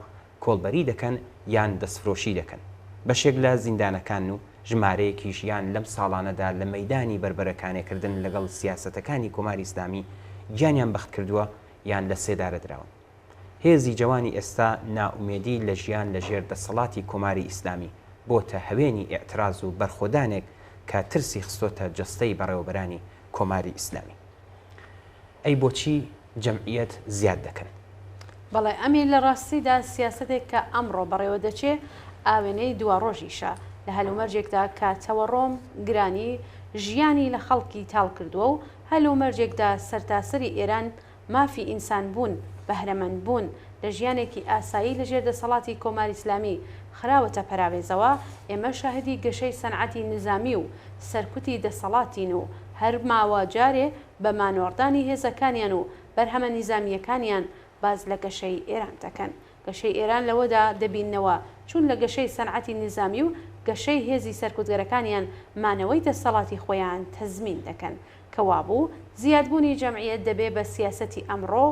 کۆڵبەری دەکەن یان دەستفرۆشی دەکەن، بەشێک لە زیندانەکان و ژمارەیەکیش یان لەم ساڵانەدا لە مەیدانی بربەرەکانێکردن لەگەڵ سیاسەتەکانی کۆماری ئیسلامی گیانیان بەخت کردووە یان لە سێدارە دراون. هێزی جوانی ئێستا ناومێدی لە ژیان لە ژێر دەسەڵاتی کۆماری ئیسلامی بۆتە هەوێنی ئێعتراز و بەرخۆدانێک کە ترسی خستۆتە جەستەی بەڕێوەبەرانی کۆماری ئیسلامی. ئەی بۆچی جەمعیەت زیاد دەکەن؟ بەڵێ ئەمیر لە ڕاستیدا سیاسەتێک کە ئەمڕۆ بەڕێوە دەچێ ئاوێنەی دووە ڕۆژیشە لە هەلومەرجێکدا کاتەوە ڕۆم گرانی ژیانی لە خەڵکی تاڵ کردووە و هەلومەرجێکدا سەرتاسەری ئێران مافی ئینسان بوون بەهرەمەند بوون لە ژیانێکی ئاسایی لەژێر دەسەڵاتی کۆماری ئیسلامی خراوەتە پەراوێزەوە. ئێمە شاهدی گەشەی سەنعەتی نظامی و سەرکوتی دەسەڵاتین و هەر ماوە جارێ بە مانۆڕدانی هێزەکانیان و بەرهەمە نیزامیەکانیان باز لە گەشەی ئێران دەکەن. گەشەی ئێران لەوەدا دەبینەوە چون لە گەشەی سەنعەتی نظامی و گەشەی هێزی سەرکوتگەرەکانیان مانەوەی دەسەڵاتی خۆیان تەزمین دەکەن کەوابوو زیادبوونی جەمعیەت دەبێ بە سیاسەتی ئەمڕۆ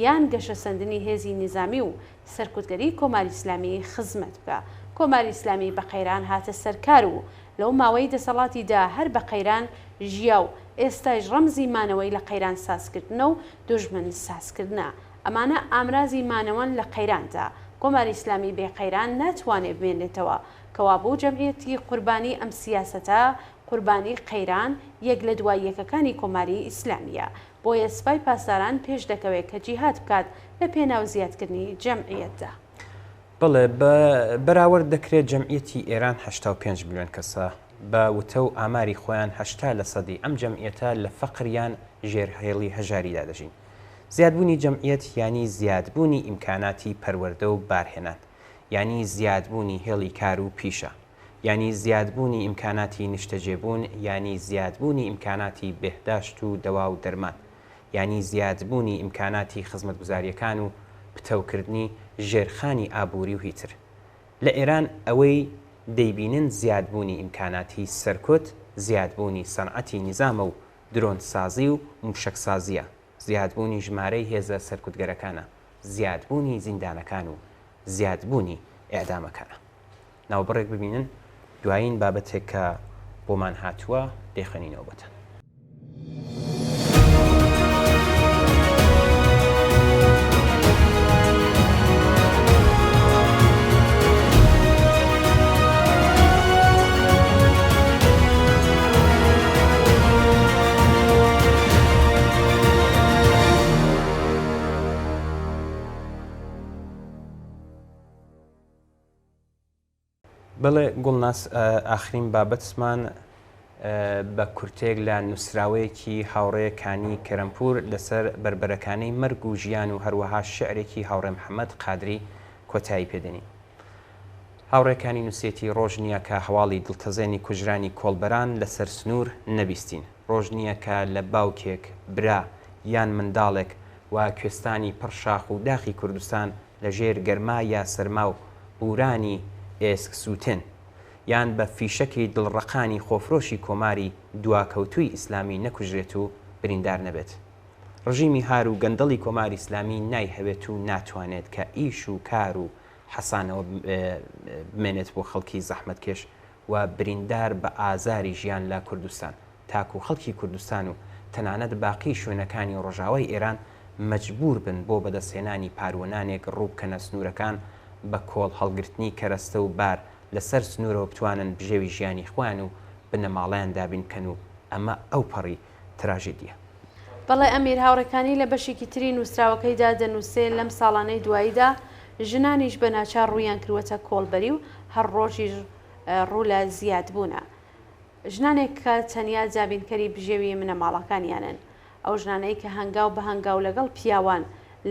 یان گەشە سەندنی هێزی نظامی و سەرکوتگەری کۆماری ئیسلامی خزمەت بکە. کۆماری ئیسلامی بە قەیران هاتە سەرکار و لەو ماوەی دەسەڵاتیدا هەر بە قەیران ژیا و ئێستاش ڕەمزی مانەوەی لە قەیران سازکردنە و دوژمن سازکردنە. ئەمانە ئامرازی مانەوەن لە قەیراندا. کۆماری ئیسلامی بێ قەیران ناتوانێت بمێنێتەوە کەوابوو جەمعیەتی قوربانی ئەم سیاسەتە قوربانی قەیران یەک لە دوای یەکەکانی کۆماری ئیسلامیە. بۆیە سوپای پاسداران پێش دەکەوێت کە جیهاد بکات لە پێناو زیادکردنی جەمعیەتدا. بڵێ بەراورد دەکرێت جەمعیەتی ئێران 85 میلیۆن کەسە بە وتە و ئاماری خۆیان 80% ئەم جەمعیەتە لە فەقریان ژێرهێڵی هەژاریدا دەژین. زیادبوونی جەمعیەت ینی زیادبوونی ئیمکاناتی پەروەردە و بارهێنان، ینی زیادبوونی هێڵی کار و پیشە، ینی زیادبوونی ئیمکاناتی نیشتەجێبوون، ینی زیادبوونی ئیمکاناتی بێهداشت و دەوا و دەرمان، ینی زیادبوونی ئیمکاناتی خزمەتگوزاریەکان و پتەوکردنی ژێرخانی ئابووری و هیتر. لە ئێران ئەوەی دەیبینن زیادبوونی ئیمکاناتی سەرکوت، زیادبوونی سەنعەتی نیزامە و درۆنسازی و موشەکسازیە، زیادبوونی ژمارەی هێزە سەرکوتگەرەکانە، زیادبوونی زیندانەکان و زیادبوونی ئێعدامەکانە. ناوبڕێک ببینن دوایین بابەتێک کە بۆمان هاتووە دێخەنینەوە بەتەن. بەڵێ گوڵناس ئاخرین بابەتمان بە کورتێک لە نووسراوەیەکی هاوڕێیەکانی کەرەمپور لەسەر بربەرەکانەی مەرگ و ژیان و هەروەها شعرێکی هاوڕێ محەممەد قادری کۆتایی پێدەنی. هاوڕێکانی نووسێتی ڕۆژ نییە کە هەواڵی دڵتەزێنی کوژرانی کۆڵبەران لەسەر سنوور نەبیستین. ڕۆژ نییە کە لە باوکێک برا یان منداڵێک و کوێستانی پڕشاخ و داخی کوردستان لە ژێر گەرما یا سەرما و بورانی ئێسک سووتن یان بە فیشەکی دڵڕەقانی خۆفرۆشی کۆماری دواکەوتووی ئیسلامی نەکوژرێت و بریندار نەبێت. ڕژیمی هار و گەندەڵی کۆماری ئیسلامی نایهەوێت و ناتوانێت کە ئیش و کار و حەسانەوە بمێنێت بۆ خەڵکی زەحمەتکێش و بریندار بە ئازاری ژیان لە کوردستان. تاکو خەڵکی کوردستان و تەنانەت باقی شوێنەکانی ڕۆژاوای ئێران مەجبور بن بۆ بەدەستهێنانی پارۆنانێک ڕووبکەنە سنوورەکان بە کۆڵ هەڵگرتنی کەرەستە و بار لەسەر سنوورەوە بتوانن بژێوی ژیانی خوان و بنەماڵیان دابینکەن و ئەمە ئەو پەڕی تراژێدیە. بەڵێ ئەمیر هاوڕەکانی لە بەشێکی تری نووسراوەکەیدا دەنووسێت لەم ساڵانەی دواییدا ژنانیش بە ناچار ڕوویان کردوەتە کۆڵبەری و هەر ڕۆژیش ڕوو لە زیاد بوونە. ژنانێک کە تەنیا جابینکەری بژێوی منەماڵەکانیانن، ئەو ژنانەی کە هەنگاو بە هەنگاو لەگەڵ پیاوان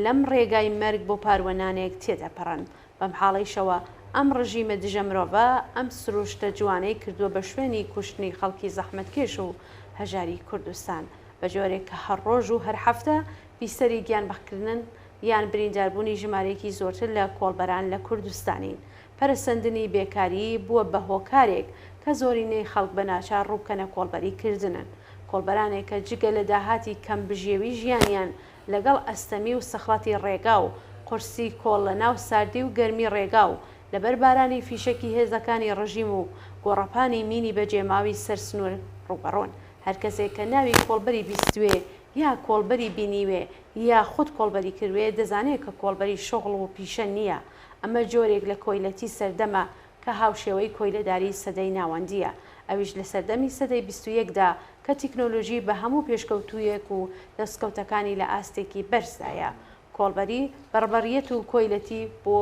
لەم ڕێگای مەرگ بۆ پاروەنانێک تێدەپەڕن. بەم حاڵەیشەوە ئەم ڕژیمە دژە مرۆڤە ئەم سروشتە جوانەی کردووە بە شوێنی کوشتنی خەڵکی زەحمەتکێش و هەژاری کوردستان بە جۆرێک کە هەر ڕۆژ و هەر هەفتە بیسەری گیانبەخکردن یان برینداربوونی ژمارەیەکی زۆرتر لە کۆڵبەران لە کوردستانین. پەرسەندنی بێکاری بووە بە هۆکارێک کە زۆرینەی خەڵک بە ناچار ڕووبکەنە کۆڵبەریکردنن. کۆڵبەرانێک کە جگە لە داهاتی کەم بژێوی ژیانیان لەگەڵ ئەستەمی و سەخڵەتی ڕێگا و قورسی کۆڵ لە ناو ساردی و گەرمی ڕێگا و لەبەر بارانی فیشەکی هێزەکانی ڕژیم و گۆڕەپانی مینی بەجێماوی سەر سنوور ڕووبەڕۆن. هەر کەسێک کە ناوی کۆڵبەری بیستوێ یا کۆڵبەری بینیوێ یا خودت کۆڵبەری کردوێ دەزانێت کە کۆڵبەری شغڵ و پیشە نییە. ئەمە جۆرێک لە کۆیلەتی سەردەمە کە هاوشێوەی کۆیلەداری سەدەی ناوەندیە. ئەویش لە سەردەمی سەدەی 21دا کە تیکنۆلۆژی بە هەموو پێشکەوتوویەک و دەستکەوتەکانی لە ئاستێکی بەرزدایە. کۆڵبەری بەڕبەریەت و کۆیلەتی بۆ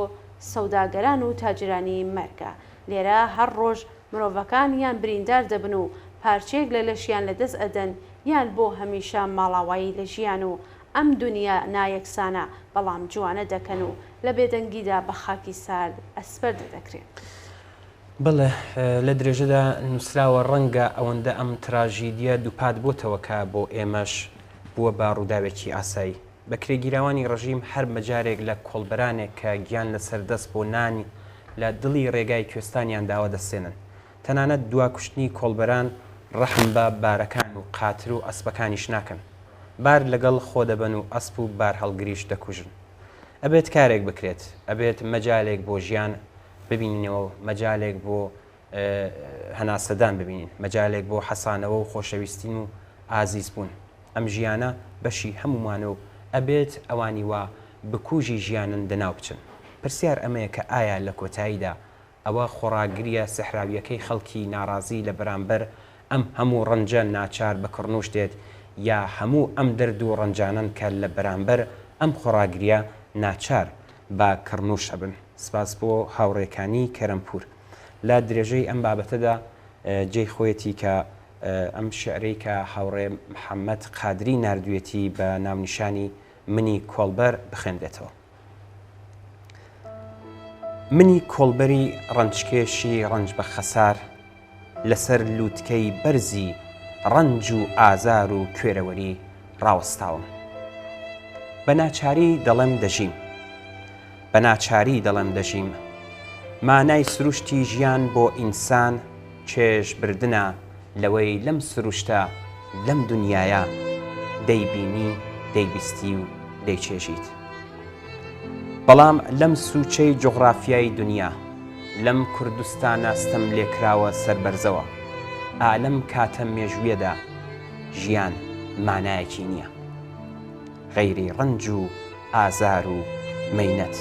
سەوداگەران و تاجرانی مەرگە. لێرە هەر ڕۆژ مرۆڤەکان یان بریندار دەبن و پارچێک لە لەشیان لەدەست ئەدەن یان بۆ هەمیشە ماڵاوایی لە ژیان و ئەم دنیا نایەکسانە بەڵام جوانە دەکەن و لە بێدەنگیدا بە خاکی سارد ئەسپەردە دەکرێت. بڵێ لە درێژەدا نووسراوە ڕەنگە ئەوەندە ئەم تراژیدیە دووپات بۆتەوە کە بۆ ئێمەش بووە بە ڕووداوێکی ئاسایی. بە کرێگیراوانی ڕژیم هەر مەجارێک لە کۆڵبەرانێک کە گیان لەسەر دەست بۆ نانی لە دڵی ڕێگای کوێستانیان داوە دەستێنن. تەنانەت دواکوشتنی کۆڵبەران ڕەحم بە بارەکان و قاتر و ئەسپەکانیش ناکەن. بار لەگەڵ خۆ دەبن و ئەسپ و بار هەڵگریش دەکوژن. ئەبێت کارێک بکرێت، ئەبێت مەجالێک بۆ ژیان ببینینەوە، مەجالێک بۆ هەناسەدان ببینین، مەجالێک بۆ حەسانەوە و خۆشەویستین و ئازیز بوون. ئەم ژیانە بەشی هەمومانە و ئەبێت ئەوانی وا بکوژی ژیانن دەناو بچن. پرسیار ئەمەیە کە ئایا لە کۆتاییدا ئەوە خۆڕاگریە سەحراویەکەی خەڵکی ناڕازی لە بەرامبەر ئەم هەموو ڕەنجە ناچار بە کڕنوش دێت یا هەموو ئەم دەرد و ڕەنجانن کە لە بەرامبەر ئەم خۆڕاگریە ناچار بە کڕنوش هەبن. سپاس بۆ هاوڕێکانی کەرەمپور. لە درێژەی ئەم بابەتەدا جێی خۆیەتی کە ئەم شعرەی کە هاوڕێ محەممەد قادری نردوێتی بە ناونیشانی منی کۆڵبەر بخێندێتەوە. منی کۆڵبەری ڕەنجکێشی ڕەنج بە خەسار لەسەر لووتکەی بەرزی ڕەنج و ئازار و کوێرەوەری ڕاوەستاوم. بە ناچاری دەڵێم دەژیم، بە ناچاری دەڵێم دەژیم. مانای سروشتی ژیان بۆ ئینسان چێژ بردنە لەوەی لەم سروشتە لەم دنیاە دەیبینی دەیبیستی و دەیچێژیت. بەڵام لەم سوچەی جوغرافیای دنیا لەم کوردستانە ستەم لێکراوە سەربەرزەوە. ئالەم کاتە مێژویەدا ژیان مانایەکی نییە غەیری ڕەنج و ئازار و مەینەت.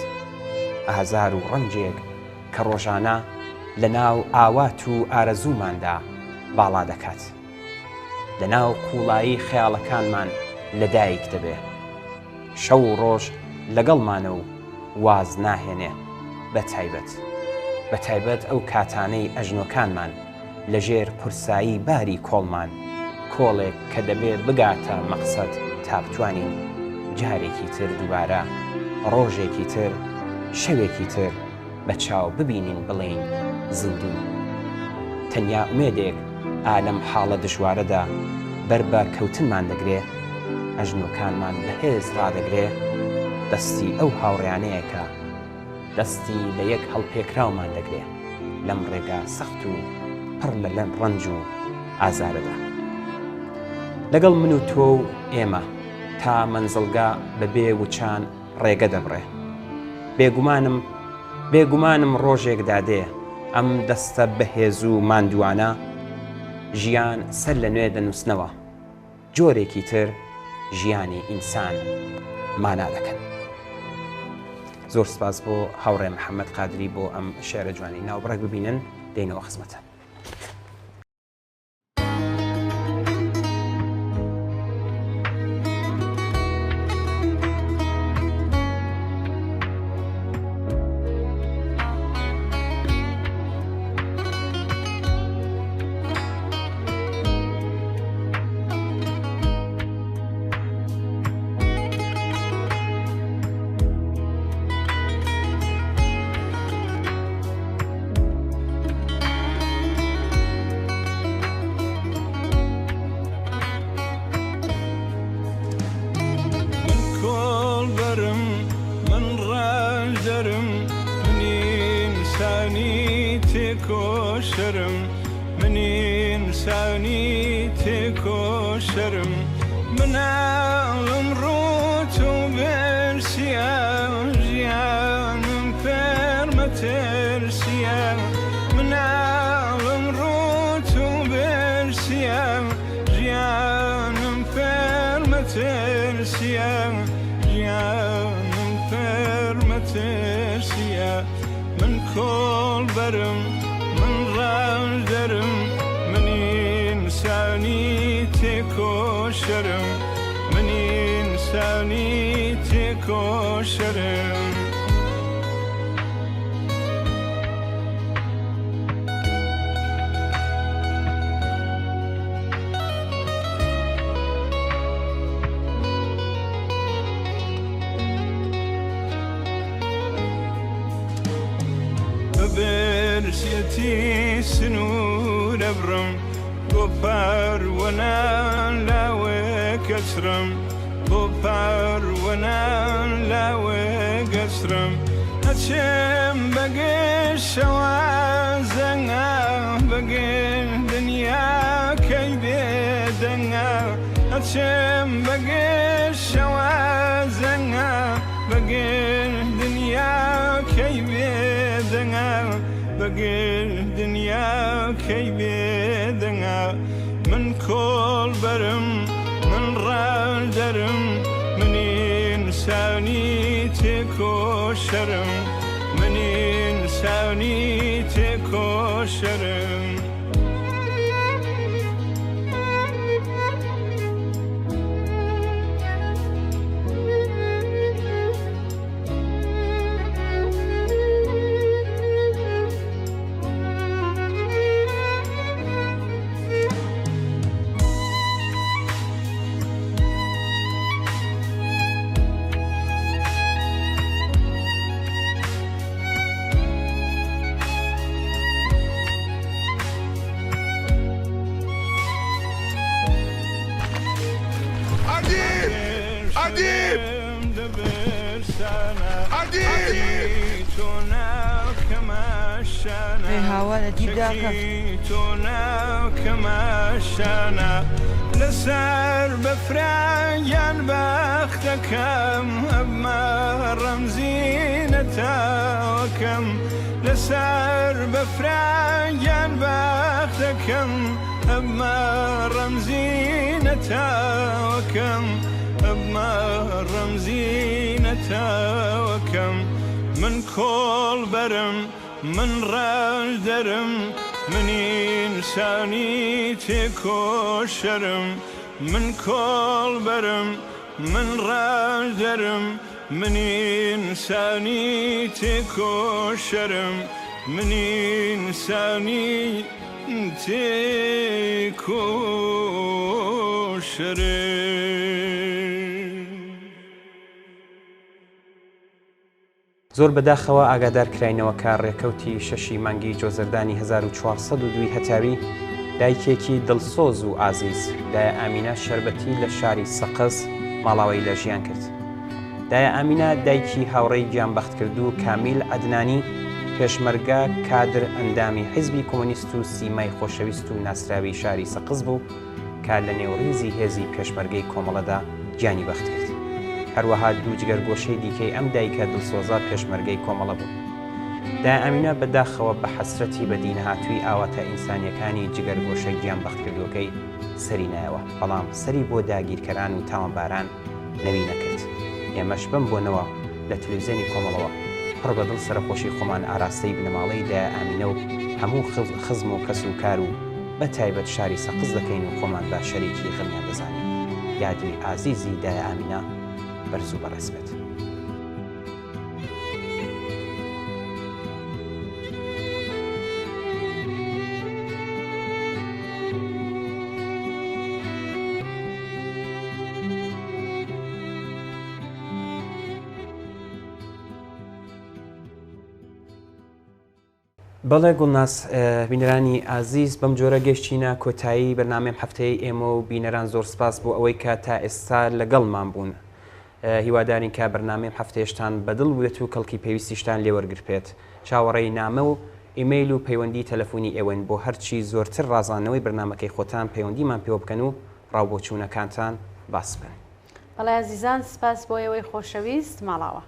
ئازار و ڕەنجێک کە ڕۆژانە لە ناو ئاوات و ئارەزووماندا باڵا دەکات، لە ناو قوڵایی خەیاڵەکانمان لەدایک دەبێ، شەو و ڕۆژ لەگەڵمانە و واز ناهێنێ. بەتایبەت ئەو کاتانەی ئەژنۆکانمان لەژێر قورسایی باری کۆڵمان، کۆڵێک کە دەبێ بگاتە مەقسەد تا بتوانین جارێکی تر دووبارە ڕۆژێکی تر شەوێکی تر بە چاو ببینین بڵین زیندوو تەنیا ئومێدێک ئالەم حاڵە دژوارەدا بەر بە کەوتنمان دەگرێ ئەژنۆکانمان بەهێز ڕادەگرێ دەستی ئەو هاوڕیانەیەکە دەستی لە یەک هەڵپێکراومان دەگرێ لەم ڕێگا سەخت و پڕ لە لەم ڕەنج و ئازارەدا لەگەڵ من و تۆ و ئێمە تا مەنزڵگا بەبێ وچان ڕێگە دەبڕێ بێگومانم ڕۆژێک دادێ ئەم دەستە بەهێز و ماندوانە ژیان سەر لە نوێ دەنووسنەوە جۆرێکی تر ژیانی ئینسان مانا دەکەن زۆر سپاس بۆ هاوڕێ محەممەد قادری بۆ ئەم شێرە جوانی ناوبڕێک ببینن دێنەوە خزمەتە من إنساني تكوشرم من عمروت وبرسيا جيان فرمترسيا من عمروت وبرسيا جيان فرمترسيا جيان فرمترسيا من كل برم درم من إنساني تكوشرم من إنساني تكوشرم برسيتي سنور أبرم بوبار وانا لا وكسرم بوبار وانا لا وكسرم هتشم بقي الشوازنا بقي الدنيا كي بيدنا هتشم بقي الشوازنا بقي الدنيا كي بيدنا بقي الدنيا كي بيدنا من كل برم من رال درم من إنساني تكوشرم من إنساني تكوشرم لسر بفريان بختكم أما رمزينة وكم لسر بفريان بختكم أما رمزينة وكم أما رمزينة وكم من كل برم من رال درم من إنساني تكوشرم من كل برم من رال درم من إنساني تكوشرم من إنساني تكوشرم زۆر بەداخەوە ئاگادارکراینەوە کە ڕێکەوتی شەشی مانگی جۆزەردانی 1402 هەتاوی دایکێکی دڵسۆز و ئازیز دایە ئامینە شەربەتی لە شاری سەقز ماڵاوی لە ژیان کرد. دایە ئامینە دایکی هاوڕێی گیانبەخت کرد و کامیل عەدنانی پێشمەرگە کادر ئەندامی حیزبی کۆمۆنیست و سیمای خۆشەویست و ناسراوی شاری سەقز بوو کە لە نێوڕیزی هێزی پێشمەرگەی کۆمەڵەدا گیانی بەخت کرد. هەروەها دوو جگەرگۆشەی دیکەی ئەم دایکە دڵسۆزە پێشمەرگەی کۆمەڵە بوو. دایە ئامینە بەداخەوە بە حەسرەتی بە دینهاتووی ئاواتە ئینسانیەکانی جگەرگۆشەی گیانبەخت کردوەکەی سەری نایەوە، بەڵام سەری بۆ داگیرکەران و تاوانباران نەوی نەکرد. ئێمەش بم بۆنەوە لە تەلەڤیزیۆنی کۆمەڵەوە پڕ بەدڵ سەرخۆشی خۆمان ئاراستەی بنەماڵەی دایە ئامینە و هەموو خزم و کەس و کار و بە تایبەت شاری سەقز دەکەین و خۆمان بە شەریکی غەمیان دەزانین. یادی ئازیزی دایە ئامینە بەرز و بەڕێز بێت. بەڵێ گوڵناس بینەرانی ئازیز بەم جۆرە گەشتینە کۆتایی بەرنامەی هەفتەی ئێمە و بینەران زۆر سپاس بۆ ئەوەی کە تا ئێستا لەگەڵمان بوون. هیوادارین کە بەرنامەی هەفتەیەشتان بەدڵ بێت و کەڵکی پێویستیشتان لێوەرگر بێت. چاوەڕێی نامە و ئیمەیل و پەیوەندی تەلەفۆنی ئێوەن بۆ هەرچی زۆرتر ڕازانەوەی بەرنمەکەی خۆتان پەیوەندیمان پێوە بکەن و ڕاوبۆچوونەکانتان باس بکەن. بەڵێ ئازیزان سپاس بۆ ئێوەی خۆشەویست ماڵاوە.